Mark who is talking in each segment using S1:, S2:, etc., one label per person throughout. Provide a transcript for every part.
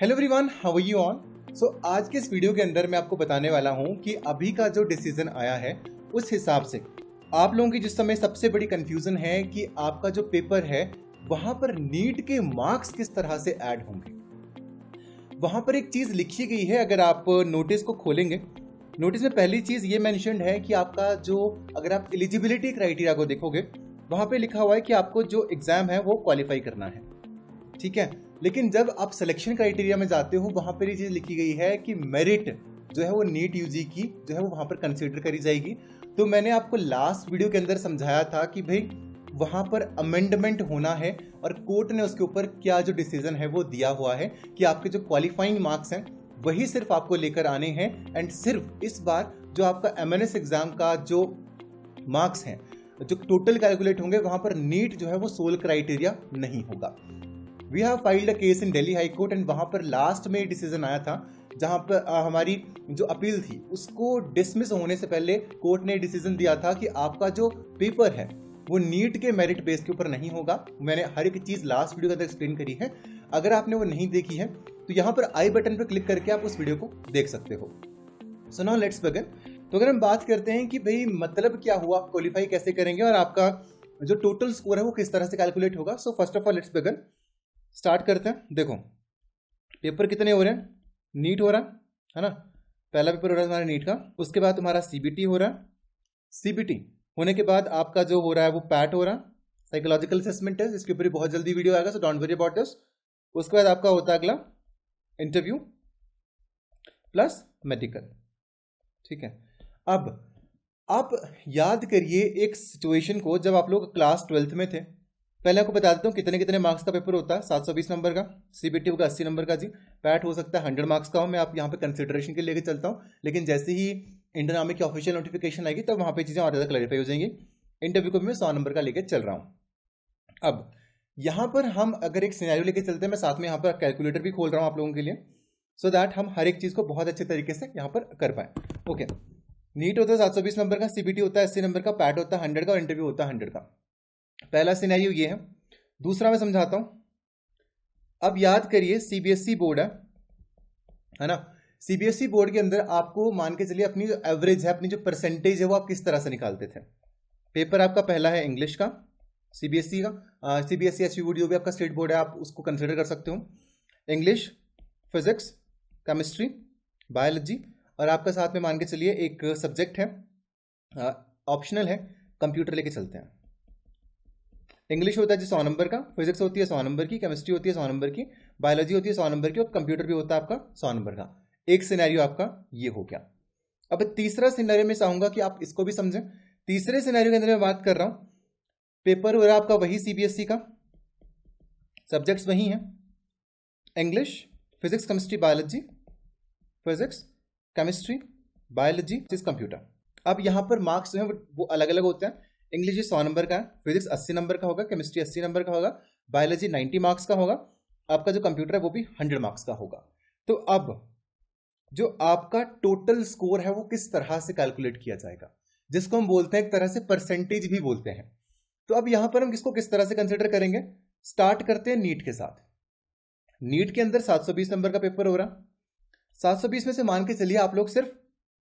S1: Hello everyone, how are you all. So आज के इस वीडियो के अंदर मैं आपको बताने वाला हूं कि अभी का जो डिसीजन आया है उस हिसाब से आप लोगों की जिस समय सबसे बड़ी कंफ्यूजन है कि आपका जो पेपर है वहां पर नीट के मार्क्स किस तरह से ऐड होंगे। वहां पर एक चीज लिखी गई है, अगर आप नोटिस को खोलेंगे, नोटिस में पहली चीज ये मेंशन्ड है कि आपका जो, अगर आप एलिजिबिलिटी क्राइटेरिया को देखोगे वहां पे लिखा हुआ है कि आपको जो एग्जाम है वो क्वालिफाई करना है, ठीक है। लेकिन जब आप सिलेक्शन क्राइटेरिया में जाते हो वहां पर ये चीज लिखी गई है कि मेरिट जो है वो नीट यूजी की जो है वो वहां पर कंसीडर करी जाएगी। तो मैंने आपको लास्ट वीडियो के अंदर समझाया था कि भाई वहां पर अमेंडमेंट होना है और कोर्ट ने उसके ऊपर क्या जो डिसीजन है वो दिया हुआ है कि आपके जो क्वालिफाइंग मार्क्स हैं वही सिर्फ आपको लेकर आने हैं। एंड सिर्फ इस बार जो आपका एमएनएस एग्जाम का जो मार्क्स हैं जो टोटल कैलकुलेट होंगे वहां पर नीट जो है वो सोल क्राइटेरिया नहीं होगा। We have filed a case in Delhi high court and वहां पर लास्ट में डिसीजन आया था जहां पर हमारी जो अपील थी उसको डिसमिस होने से पहले कोर्ट ने डिसीजन दिया था कि आपका जो पेपर है वो नीट के मेरिट बेस के ऊपर नहीं होगा। मैंने हर एक चीज लास्ट वीडियो के अंदर एक्सप्लेन करी है, अगर आपने वो नहीं देखी है तो यहाँ पर आई बटन पर क्लिक करके आप उस वीडियो को देख सकते हो। So now let's begin. तो अगर हम बात करते हैं कि भाई मतलब क्या हुआ, क्वालिफाई कैसे करेंगे और आपका जो टोटल स्कोर है वो किस तरह से कैलकुलेट होगा। So first of all let's begin, start करते हैं। देखो पेपर कितने हो रहे हैं, नीट हो रहा है ना, पहला पेपर हो रहा है तुम्हारा नीट का, उसके बाद तुम्हारा सीबीटी हो रहा है, सीबीटी होने के बाद आपका जो हो रहा है वो पैट हो रहा है, साइकोलॉजिकल असेसमेंट टेस्ट, इसके ऊपर बहुत जल्दी वीडियो आएगा, so don't worry about this. उसके बाद आपका होता है अगला इंटरव्यू प्लस मेडिकल, ठीक है। अब आप याद करिए एक सिचुएशन को जब आप लोग क्लास 12th में थे। पहले आपको बता देता हूँ कितने कितने मार्क्स का पेपर होता है। 720 नंबर का, सीबीटी होगा 80 नंबर का जी, पैट हो सकता है 100 मार्क्स का हो, मैं आप यहाँ पे कंसिडरेशन के लेके चलता हूँ, लेकिन जैसे ही इंडियन आर्मी की ऑफिशियल नोटिफिकेशन आएगी तब वहाँ पे चीज़ें और ज़्यादा क्लैरिफाई हो जाएंगी। इंटरव्यू को भी मैं 100 नंबर का लेके चल रहा हूँ। अब यहाँ पर हम अगर एक सिनेरियो लेके चलते हैं, मैं साथ में यहाँ पर कैलकुलेटर भी खोल रहा हूँ आप लोगों के लिए, सो दैट हम हर एक चीज़ को बहुत अच्छे तरीके से यहाँ पर कर पाए। ओके, नीट होता है 720 नंबर का, सीबीटी होता है 80 नंबर का, पैट होता है 100 का और इंटरव्यू होता है 100 का। पहला सिनेरियो ये है। दूसरा मैं समझाता हूं। अब याद करिए सीबीएसई बोर्ड है ना, सीबीएसई बोर्ड के अंदर आपको मान के चलिए अपनी जो एवरेज है, अपनी जो परसेंटेज है वो आप किस तरह से निकालते थे। पेपर आपका पहला है इंग्लिश का, सीबीएसई का, सीबीएसई एचवी बोर्ड जो भी आपका स्टेट बोर्ड है आप उसको कंसिडर कर सकते हो। इंग्लिश, फिजिक्स, केमिस्ट्री, बायोलॉजी और आपका साथ में मान के चलिए एक सब्जेक्ट है ऑप्शनल है, कंप्यूटर लेके चलते हैं। इंग्लिश होता है जी 100 नंबर का, फिजिक्स होती है 100 नंबर की, केमिस्ट्री होती है 100 नंबर की, बायोलॉजी होती है 100 नंबर की और कंप्यूटर भी होता है आपका 100 नंबर का। एक सिनेरियो आपका ये हो गया। अब तीसरा सिनेरियो में चाहूंगा कि आप इसको भी समझें। तीसरे सिनेरियो के अंदर मैं बात कर रहा हूं, पेपर हो रहा है आपका वही सीबीएसई का, सब्जेक्ट्स वही हैं, English, physics, chemistry, biology, physics, chemistry, biology, computer. अब यहां पर मार्क्स जो है वो अलग अलग होते हैं। इंग्लिश 100 नंबर का है, फिजिक्स 80 नंबर का होगा, केमिस्ट्री 80 नंबर का होगा, बायोलॉजी 90 मार्क्स का होगा, आपका जो कंप्यूटर है वो भी 100 मार्क्स का होगा। तो अब जो आपका टोटल स्कोर है वो किस तरह से कैलकुलेट किया जाएगा, जिसको हम बोलते हैं एक तरह से परसेंटेज भी बोलते हैं। तो अब यहां पर हम किसको किस तरह से कंसिडर करेंगे। स्टार्ट करते हैं नीट के साथ। नीट के अंदर 720 नंबर का पेपर हो रहा, 720 में से मान के चलिए आप लोग सिर्फ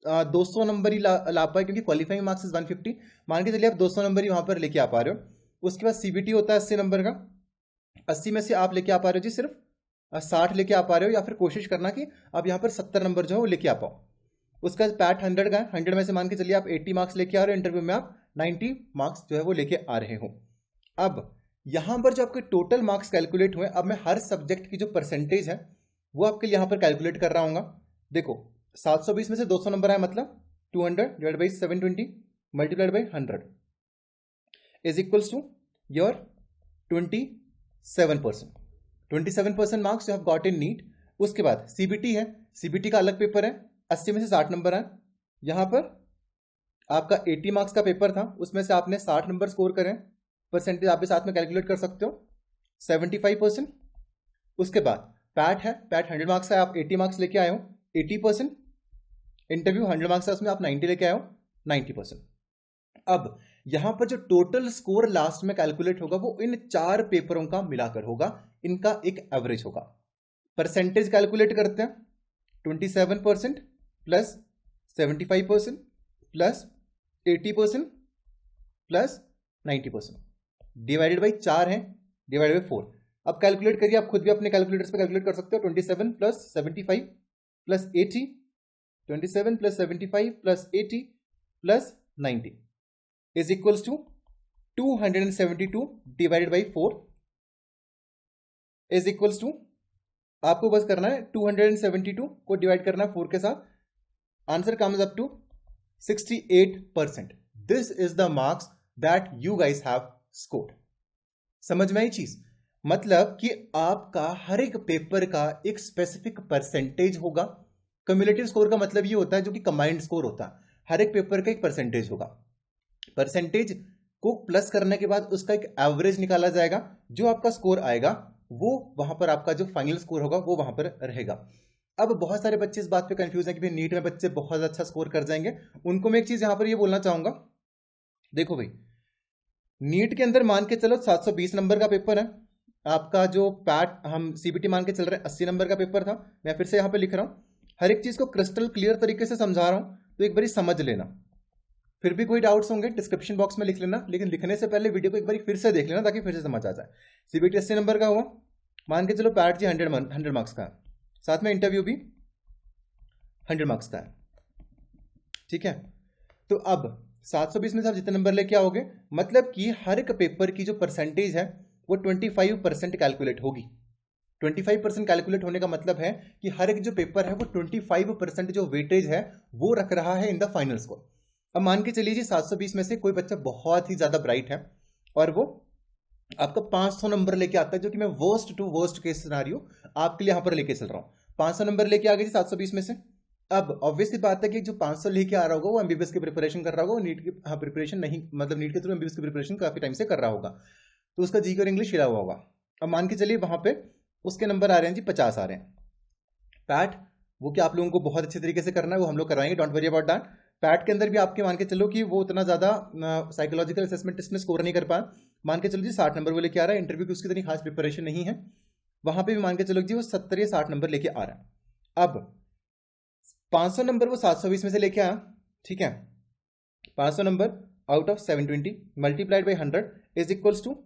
S1: 200 नंबर ही ला पाए, क्योंकि क्वालिफाइंग मार्क्स 150, मान के चलिए आप 200 नंबर ही वहां पर लेके आ पा रहे हो। उसके बाद सीबीटी होता है 80 नंबर का, 80 में से आप लेके आ पा रहे हो जी सिर्फ 60 लेके आ पा रहे हो, या फिर कोशिश करना कि आप यहाँ पर 70 नंबर जो है वो लेके आ पाओ। उसके बाद पैट 100 का है, 100 में से मान के चलिए आप 80 मार्क्स लेके आ रहे हो, इंटरव्यू में आप 90 मार्क्स जो है वो लेके आ रहे हो। अब यहाँ पर जो आपके टोटल मार्क्स कैलकुलेट हुए, अब मैं हर सब्जेक्ट की जो परसेंटेज है वो आपके लिए यहाँ पर कैलकुलेट कर रहा हूँ। देखो 720 में से 200 नंबर आया, मतलब 200 divide by 720 multiplied by 100 is equals to your 27%। 27% marks you have got in NEET. उसके बाद सीबीटी है, सीबीटी का अलग पेपर है, 80 में से 60 नंबर है। यहां पर आपका 80 मार्क्स का पेपर था, उसमें से आपने 60 नंबर स्कोर करें, परसेंटेज आप भी साथ में कैलकुलेट कर सकते हो 75%। उसके बाद पैट है, पैट 100 मार्क्स का, आप 80 मार्क्स लेके आए हो 80%, इंटरव्यू 100 मार्क्स है उसमें आप 90 लेके आए हो 90%। अब यहां पर जो टोटल स्कोर लास्ट में कैलकुलेट होगा वो इन 4 पेपरों का मिलाकर होगा, इनका एक एवरेज होगा। परसेंटेज कैलकुलेट करते हैं, 27% plus 75% plus 80% plus 90% divided by 4 है, डिवाइडेड बाई 4। अब कैलकुलेट करिए, आप खुद भी अपने कैलकुलेटर्स पे कैलकुलेट कर सकते हो। 27 plus 75 plus 80, 27 plus 75 plus 80 plus 90 is equals to 272 divided by 4 is equals to, आपको बस करना है 272 को डिवाइड करना है 4 के साथ, answer comes up to 68%। This is the marks that you guys have scored. समझ में आई चीज? मतलब कि आपका हर एक पेपर का एक स्पेसिफिक परसेंटेज होगा। क्यूमुलेटिव स्कोर का मतलब ये होता है जो कि कंबाइंड स्कोर होता है, हर एक पेपर का एक परसेंटेज होगा। परसेंटेज को प्लस करने के बाद उसका एक एवरेज निकाला जाएगा, जो आपका स्कोर आएगा वो वहां पर आपका जो फाइनल स्कोर होगा वो वहां पर रहेगा। अब बहुत सारे बच्चे इस बात पे कंफ्यूज हैं कि भाई नीट में बच्चे बहुत अच्छा स्कोर कर जाएंगे। उनको मैं एक चीज यहां पर ये बोलना चाहूंगा, देखो भाई नीट के अंदर मान के चलो 720 नंबर का पेपर है आपका, जो पैट हम सीबीटी मान के चल रहे हैं 80 नंबर का पेपर था। मैं फिर से यहां पे लिख रहा हूं, हर एक चीज को क्रिस्टल क्लियर तरीके से समझा रहा हूं, तो एक बारी समझ लेना। फिर भी कोई डाउट्स होंगे डिस्क्रिप्शन बॉक्स में लिख लेना, लेकिन लिखने से पहले वीडियो को एक बार फिर से देख लेना ताकि फिर से समझ आ जाए। सीबीटी 80 नंबर का हुआ, मान के चलो पैट जी 100 मार्क्स का है, साथ में इंटरव्यू भी 100 मार्क्स का है, ठीक है। तो अब 720 में से आप जितने नंबर लेके आओगे, मतलब कि हर एक पेपर की जो परसेंटेज है वो 25% कैलकुलेट होगी। 25% कैलकुलेट होने का मतलब है कि हर एक जो पेपर है वो 25% जो वेटेज है वो रख रहा है इन द फाइनल स्कोर। अब मान के चलिए जी 720 में से कोई बच्चा बहुत ही ज्यादा ब्राइट है और वो आपका 500 नंबर लेके आता है, जो कि मैं worst to worst case scenario आपके लिए यहां पर लेके चल रहा हूं। 500 नंबर लेके आ गए जी 720 में से। अब ऑब्वियसली बात है कि जो 500 लेके आ रहा होगा वो एमबीबीएस की प्रिपरेशन कर रहा होगा, नीट की प्रिपरेशन नहीं, मतलब नीट के थ्रू एमबीबीएस की प्रिपरेशन काफी टाइम से कर रहा होगा, तो उसका जीके और इंग्लिश हिला हुआ होगा। अब मान के चलिए वहां पे उसके नंबर आ रहे हैं जी 50 आ रहे हैं। पैट वो क्या आप लोगों को बहुत अच्छे तरीके से करना है, वो हम लोग करवाएंगे, don't worry about that. PAT के अंदर भी आपके मान के चलो कि वो उतना ज्यादा साइकोलॉजिकल असेसमेंट टेस्ट में स्कोर नहीं कर पाया, मान के चलो जी 60 नंबर वो लेके आ रहा है। इंटरव्यू की उसकी इतनी खास प्रिपरेशन नहीं है, वहां पे भी मान के चलो जी वो 70 या 60 नंबर लेके आ रहा है। अब 500 नंबर वो 720 में से लेके आया, ठीक है। 500 number out of 720 multiplied by 100 is equals to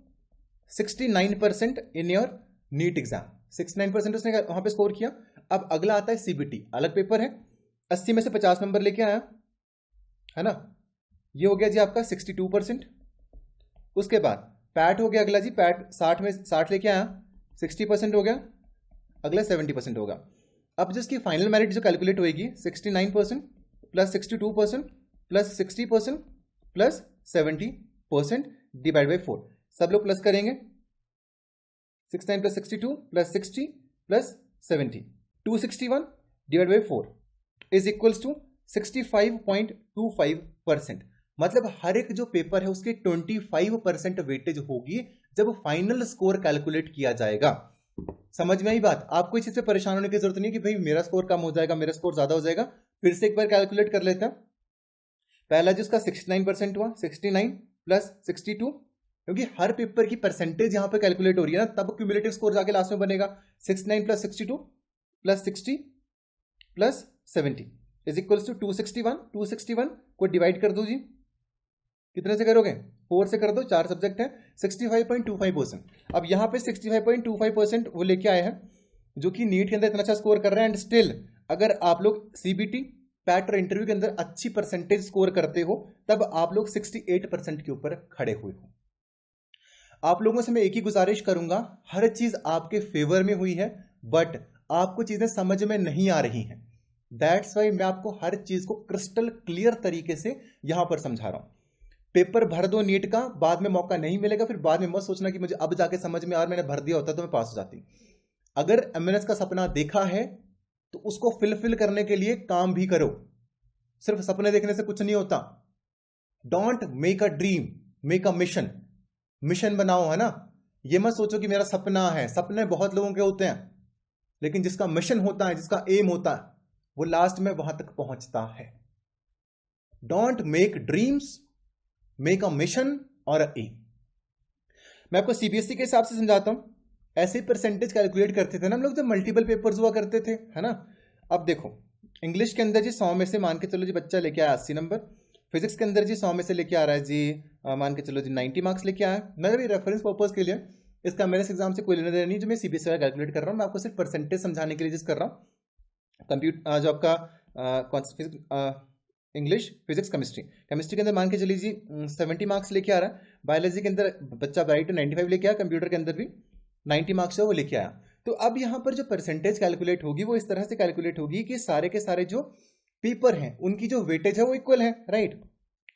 S1: 69% in your NEET exam. 69% उसने वहां पे स्कोर किया। अब अगला आता है सीबीटी, अलग पेपर है, 80 में से 50 नंबर लेके आया है ना, ये हो गया जी आपका 62%। उसके बाद पैट हो गया अगला जी, पैट 60 में 60 लेके आया, 60% हो गया, अगला 70% होगा। अब जिसकी फाइनल मेरिट जो कैलकुलेट होगी 69% plus 62% plus 60% plus 70% divide by 4, सब लोग प्लस करेंगे, 69 plus 62 plus 60 plus 70, 261 divide by 4 is equals to 65.25%। मतलब हर एक जो पेपर है उसकी 25% वेटेज होगी जब फाइनल स्कोर कैलकुलेट किया जाएगा। समझ में आई बात? आपको इस चीज से परेशान होने की जरूरत नहीं कि भाई मेरा स्कोर कम हो जाएगा, मेरा स्कोर ज्यादा हो जाएगा। फिर से एक बार कैलकुलेट कर लेते हैं। पहला जिसका 69% हुआ, 69 प्लस 62, क्योंकि हर पेपर की परसेंटेज यहां पे कैलकुलेट हो रही है ना, तब क्यूमुलेटिव स्कोर जाके लास्ट में बनेगा। 69 plus 62 plus 60 plus 70 is equals to 261। 261 को डिवाइड कर दो जी, कितने से करोगे? 4 से कर दो, 4 सब्जेक्ट है, 65.25%। अब यहाँ पे 65.25% वो लेके आए हैं जो कि नीट के अंदर इतना अच्छा स्कोर कर रहे हैं। एंड स्टिल अगर आप लोग सीबीटी, पैट और इंटरव्यू के अंदर अच्छी परसेंटेज स्कोर करते हो तब आप लोग 68% के ऊपर खड़े हुए हो। आप लोगों से मैं एक ही गुजारिश करूंगा, हर चीज आपके फेवर में हुई है बट आपको चीजें समझ में नहीं आ रही हैं। दैट्स वाई मैं आपको हर चीज को क्रिस्टल क्लियर तरीके से यहां पर समझा रहा हूं। पेपर भर दो नीट का, बाद में मौका नहीं मिलेगा, फिर बाद में मत सोचना कि मुझे अब जाके समझ में आ, मैंने भर दिया होता तो मैं पास हो जाती। अगर एमएनएस का सपना देखा है तो उसको फिल करने के लिए काम भी करो। सिर्फ सपने देखने से कुछ नहीं होता। Don't make a dream, make a mission. Mission बनाओ, है ना। ये मत सोचो कि मेरा सपना है, सपने बहुत लोगों के होते हैं, लेकिन जिसका मिशन होता है, जिसका एम होता है, वो लास्ट में वहां तक पहुंचता है। Don't make dreams, make a mission और अ एम। मैं आपको सीबीएसई के हिसाब से समझाता हूं। ऐसे परसेंटेज कैलकुलेट करते थे ना हम लोग जब मल्टीपल पेपर्स हुआ करते थे, है ना। अब देखो इंग्लिश के अंदर जी 100 में से मान के चलो जी बच्चा लेके आया 80 नंबर, फिजिक्स के अंदर जी 100 में से लेके आ रहा है जी मान के चलो जी 90 मार्क्स लेके आया। मैं भी रेफरेंस पर्पज के लिए इसका मेरे एग्जाम से कोई लेना देना नहीं, जो मैं सीबीएसई का कैलकुलेट कर रहा हूँ, मैं आपको सिर्फ परसेंटेज समझाने के लिए जिस कर रहा हूँ। कंप्यूटर जो आपका इंग्लिश फिजिक्स केमिस्ट्री के अंदर मान के चलिए जी 70 मार्क्स लेके आ रहा है, बायोलॉजी के अंदर बच्चा ब्राइट 95 लेके आया, कंप्यूटर के अंदर भी 90 मार्क्स है वो लेके आया। तो अब यहाँ पर जो परसेंटेज कैलकुलेट होगी वो इस तरह से कैलकुलेट होगी कि सारे के सारे जो पेपर हैं उनकी जो वेटेज है वो इक्वल है, राइट।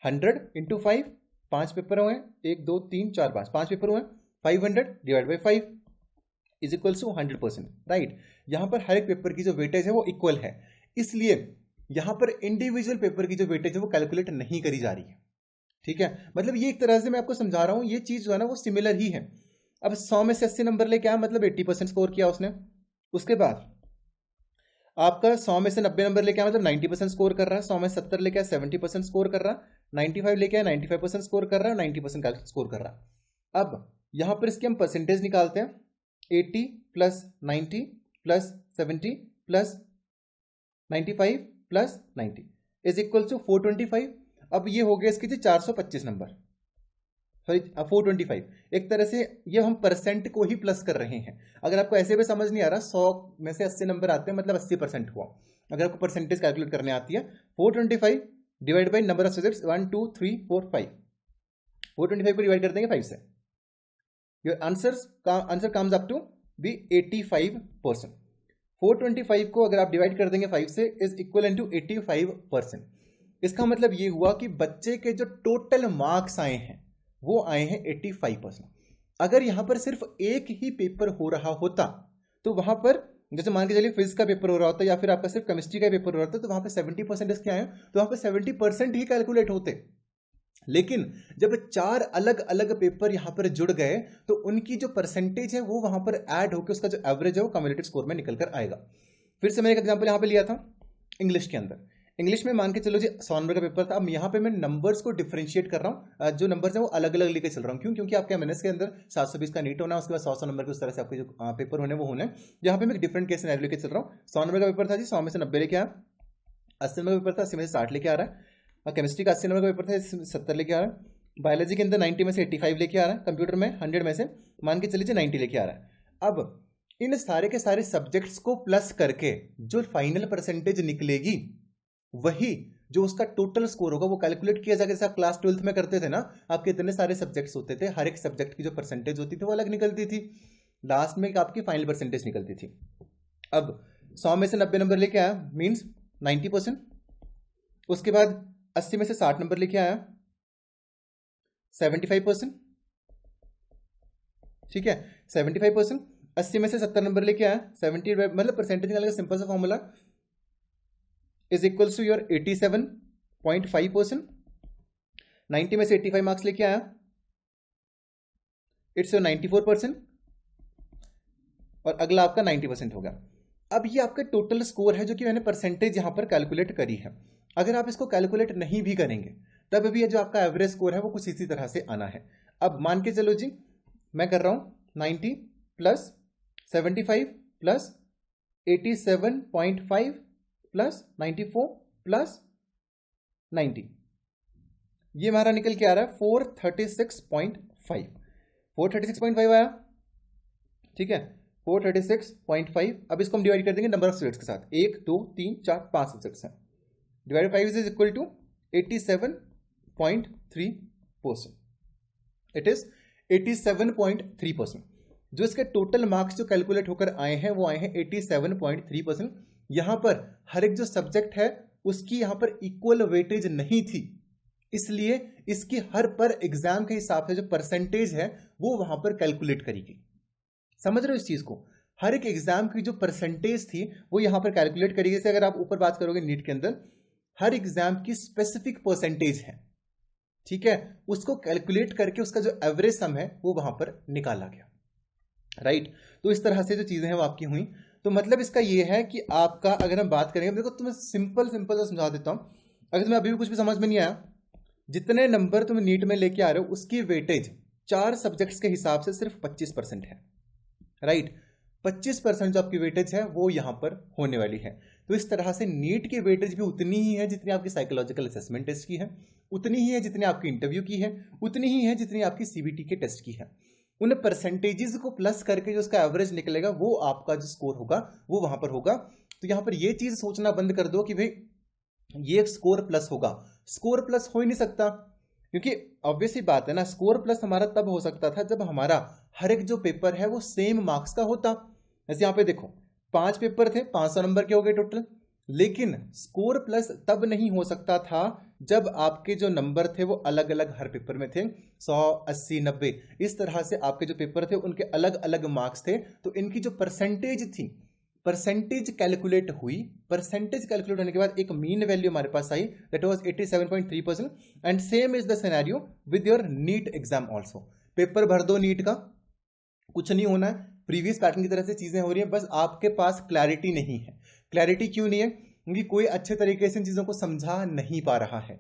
S1: 100 इंटू 5, 5 पेपर हुए, 1 2 3 4 5 पेपर हुए, 500 divide by 5 is equal to 100%, right. यहाँ पर हर एक पेपर की जो वेटेज है वो इक्वल है, इसलिए यहाँ पर इंडिविजुअल पेपर की जो वेटेज है वो कैलकुलेट नहीं करी जा रही है, ठीक है। मतलब ये एक तरह से मैं आपको समझा रहा हूँ, ये चीज जो है ना वो सिमिलर ही है। अब 100 में से 80 नंबर लेके आया, मतलब 80% स्कोर किया उसने। उसके बाद आपका 100 में से 90 नंबर लेके आया, मतलब 90% स्कोर कर रहा है। 100 में 70 लेके आया, 70% स्कोर कर रहा है। 95 लेके आया, 95% स्कोर कर रहा है, 90% स्कोर कर रहा है। अब यहाँ पर इसके हम परसेंटेज निकालते हैं, 80 plus 90 plus 70 plus 95 plus 90 is equal to 425। अब ये हो गया इसकी थी 425 नंबर, सॉरी 425। एक तरह से ये हम परसेंट को ही प्लस कर रहे हैं। अगर आपको ऐसे भी समझ नहीं आ रहा, 100 में से 80 नंबर आते हैं मतलब 80% हुआ। अगर आपको परसेंटेज कैलकुलेट करने आती है, 425 divide by number of subjects 1 2 3 4 5, 425 को डिवाइड कर देंगे 5 से, your answer comes up to be 85%। 425 को अगर आप डिवाइड कर देंगे 5 से इज इक्वल टू 85%। इसका मतलब ये हुआ कि बच्चे के जो टोटल मार्क्स आए हैं वो आए हैं 85%। अगर यहां पर सिर्फ एक ही पेपर हो रहा होता तो वहां पर जैसे मान के चलिए फिजिक्स का पेपर हो रहा होता या फिर आपका सिर्फ केमिस्ट्री का पेपर हो रहा होता, तो वहां पे 70% इसके आए, तो वहां पे 70% ही कैलकुलेट होते। लेकिन जब 4 अलग अलग पेपर यहां पर जुड़ गए तो उनकी जो परसेंटेज है वो वहां पर ऐड होकर उसका जो एवरेज है वो कम्युलेटिव स्कोर में निकल कर आएगा। फिर से मैंने एक एग्जांपल यहां पे लिया था इंग्लिश के अंदर। इंग्लिश में मान के चलो जी 100 नंबर का पेपर था। अब यहाँ पे मैं नंबर्स को डिफरेंशिएट कर रहा हूँ, जो नंबर्स हैं वो अलग अलग लेके चल रहा हूँ। क्यों? क्योंकि आपके एमएनएस के अंदर 720 का नीट होना है, उसके बाद 100 नंबर के उस तरह से आपके जो पेपर होने वो होने। यहाँ पे मैं एक डिफरेंट केस सिनेरियो लेके चल रहा हूँ। 100 नंबर का पेपर था जी, 100 में से 90 लेके आया। 80 नंबर का पेपर था, 80 में से 60 लेके आ रहा है। केमिस्ट्री का 80 नंबर का पेपर था, 70 लेके आ रहा है। बायोलॉजी के अंदर 90 में से 85 लेके आ रहा है। कंप्यूटर में 100 में से मान के चलिए 90 लेके आ रहा है। अब इन सारे के सारे सब्जेक्ट्स को प्लस करके जो फाइनल परसेंटेज निकलेगी वही जो उसका टोटल स्कोर होगा वो कैलकुलेट किया जाएगा। जैसे आप क्लास 12th में करते थे ना, आपके इतने सारे सब्जेक्ट्स होते थे, हर एक सब्जेक्ट की जो परसेंटेज होती थी वो अलग निकलती थी, लास्ट में आपकी फाइनल परसेंटेज निकलती थी। अब 100 में से 90 नंबर लेके आया मीन्स 90%। उसके बाद 80 में से 60 नंबर लेके आया 75%, ठीक है 75%। 80 में से 70 नंबर लेके आया 70, मतलब परसेंटेज निकालने का सिंपल सा formula is equals to your 87.5%। 90 में से 85 मार्क्स लेके आया इट्स योर 94%, और अगला आपका 90% होगा। अब ये आपका टोटल स्कोर है जो कि मैंने परसेंटेज यहां पर कैलकुलेट करी है। अगर आप इसको कैलकुलेट नहीं भी करेंगे तब भी जो आपका एवरेज स्कोर है वो कुछ इसी तरह से आना है। अब मान के चलो जी मैं कर रहा हूं 90 प्लस 75 प्लस 87.5 प्लस 94 प्लस 90, ये हमारा निकल के आ रहा है 436.5। 436.5 आया, ठीक है 436.5। अब इसको हम डिवाइड कर देंगे नंबर ऑफ सब्जेक्ट्स के साथ, 1 2 3 4 5 सब्जेक्ट्स हैं। Divide 5 is equal to 87.3%। It is 87.3%। जो इसके टोटल मार्क्स जो कैलकुलेट होकर आए हैं वो आए हैं 87.3%। यहां पर हर एक जो सब्जेक्ट है उसकी यहां पर इक्वल वेटेज नहीं थी, इसलिए इसकी हर पर एग्जाम के हिसाब से जो परसेंटेज है वो वहां पर कैलकुलेट करेगी। समझ रहे हो इस चीज को? हर एक एग्जाम की जो परसेंटेज थी वो यहां पर कैलकुलेट करेगी। जैसे अगर आप ऊपर बात करोगे नीट के अंदर हर एग्जाम की स्पेसिफिक परसेंटेज है, ठीक है, उसको कैलकुलेट करके उसका जो एवरेज सम है वो वहां पर निकाला गया, राइट। तो इस तरह से जो चीजें हैं वो आपकी हुई। तो मतलब इसका ये है कि आपका अगर हम बात करेंगे, देखो तुम्हें सिंपल से समझा देता हूं। अगर तुम्हें अभी भी कुछ भी समझ में नहीं आया, जितने नंबर तुम नीट में लेके आ रहे हो उसकी वेटेज 4 सब्जेक्ट्स के हिसाब से सिर्फ 25% है, राइट। 25% जो आपकी वेटेज है वो यहाँ पर होने वाली है। तो इस तरह से नीट की वेटेज भी उतनी ही है जितनी आपकी साइकोलॉजिकल असेसमेंट टेस्ट की है, उतनी ही है जितनी आपकी इंटरव्यू की है, उतनी ही है जितनी आपकी सीबीटी के टेस्ट की है। उन परसेंटेजेस को प्लस करके जो उसका एवरेज निकलेगा वो आपका जो स्कोर होगा वो वहां पर होगा। तो यहाँ पर ये चीज सोचना बंद कर दो कि भाई ये स्कोर प्लस होगा। स्कोर प्लस हो ही नहीं सकता, क्योंकि ऑब्वियस ही बात है ना, स्कोर प्लस हमारा तब हो सकता था जब हमारा हर एक जो पेपर है वो सेम मार्क्स का होता। जैसे यहाँ पे देखो 5 पेपर थे, 500 नंबर के हो गए टोटल, लेकिन स्कोर प्लस तब नहीं हो सकता था जब आपके जो नंबर थे वो अलग अलग हर पेपर में थे, 100, 80, 90 इस तरह से आपके जो पेपर थे उनके अलग अलग मार्क्स थे। तो इनकी जो परसेंटेज थी, परसेंटेज कैलकुलेट हुई, परसेंटेज कैलकुलेट होने के बाद एक मीन वैल्यू हमारे पास आई, that was 87.3%। And same is the scenario with your NEET exam also. Paper भर दो नीट का, कुछ नहीं होना है, प्रीवियस पैटर्न की तरह से चीजें हो रही हैं, बस आपके पास क्लैरिटी नहीं है। क्लैरिटी क्यों नहीं है? क्योंकि कोई अच्छे तरीके से इन चीजों को समझा नहीं पा रहा है।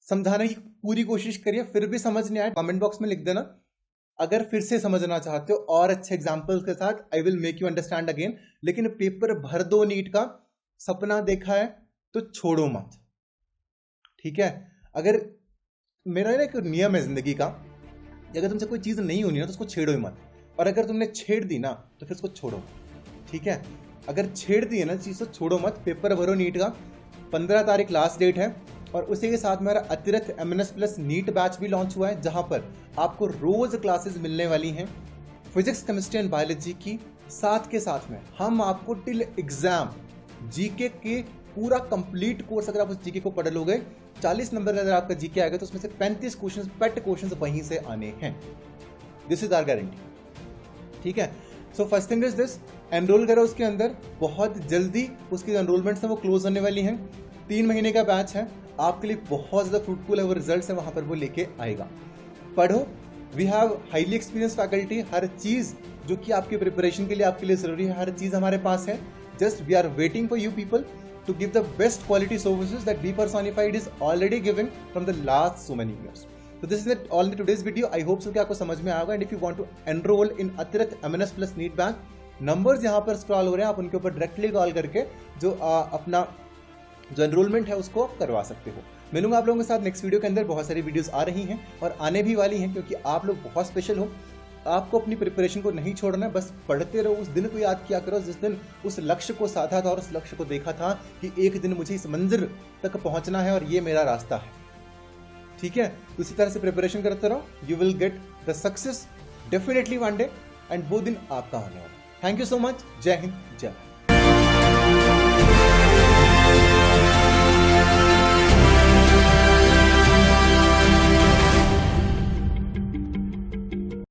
S1: समझाने की पूरी कोशिश करिए, फिर भी समझ नहीं आया कमेंट बॉक्स में लिख देना। अगर फिर से समझना चाहते हो और अच्छे एग्जाम्पल्स के साथ, I will make you understand again. लेकिन पेपर भर दो नीट का, सपना देखा है तो छोड़ो मत, ठीक है। अगर मेरा एक नियम है जिंदगी का, अगर तुमसे कोई चीज नहीं होनी ना तो उसको छेड़ो ही मत, और अगर तुमने छेड़ दी ना तो फिर उसको छोड़ो, ठीक है। अगर छेड़ दी है ना चीज तो छोड़ो मत। पेपर भरो नीट का, 15 तारीख लास्ट डेट है, और उसी के साथ मेरा अतिरिक्त MNS प्लस नीट बैच भी लॉन्च हुआ है, जहां पर आपको रोज क्लासेस मिलने वाली हैं फिजिक्स, केमिस्ट्री एंड बायोलॉजी की। साथ के साथ में हम आपको टिल एग्जाम जीके के पूरा कंप्लीट कोर्स, अगर आप उस जीके को पढ़ लोगे, 40 नंबर का अगर आपका जीके आएगा तो उसमें से 35 क्वेश्चन पेट क्वेश्चन वहीं से आने हैं। दिस इज आवर गारंटी, ठीक है। So first thing is this, enrol करो उसके अंदर, बहुत जल्दी उसकी एनरोलमेंट है वो क्लोज होने वाली हैं। 3 महीने का बैच है, आपके लिए बहुत ज्यादा फ्रूटफुल है, वो रिजल्ट्स है वहां पर वो लेके आएगा। पढ़ो, we have highly experience faculty, हर चीज जो कि आपकी प्रिपरेशन के लिए आपके लिए जरूरी है, हर चीज हमारे पास है। Just we are waiting for you people to give the best quality services that be personified is already giving from the last so many years. So this is it all in today's video. I hope so कि आपको समझ में आएगा। And if you want to enrol in अतिरिक्त MNS plus NEET batch, numbers यहाँ पर scroll हो रहे हैं, आप उनके ऊपर डायरेक्टली कॉल करके जो अपना जो एनरोलमेंट है उसको आप करवा सकते हो। मिलूंगा आप लोगों के साथ नेक्स्ट वीडियो के अंदर। बहुत सारी वीडियोस आ रही हैं और आने भी वाली हैं, क्योंकि आप लोग बहुत स्पेशल हो। आपको अपनी प्रिपरेशन को नहीं छोड़ना है, बस पढ़ते रहो। उस दिन को याद किया करो जिस दिन उस लक्ष्य को साधा था और उस लक्ष्य को देखा था कि एक दिन मुझे इस मंजिल तक पहुंचना है और ये मेरा रास्ता है, ठीक है। तो इसी तरह से प्रिपरेशन करते रहो, you will get the success definitely one day, and वो दिन आपका होने वाला। Thank you so much. जय हिंद, जय भारत।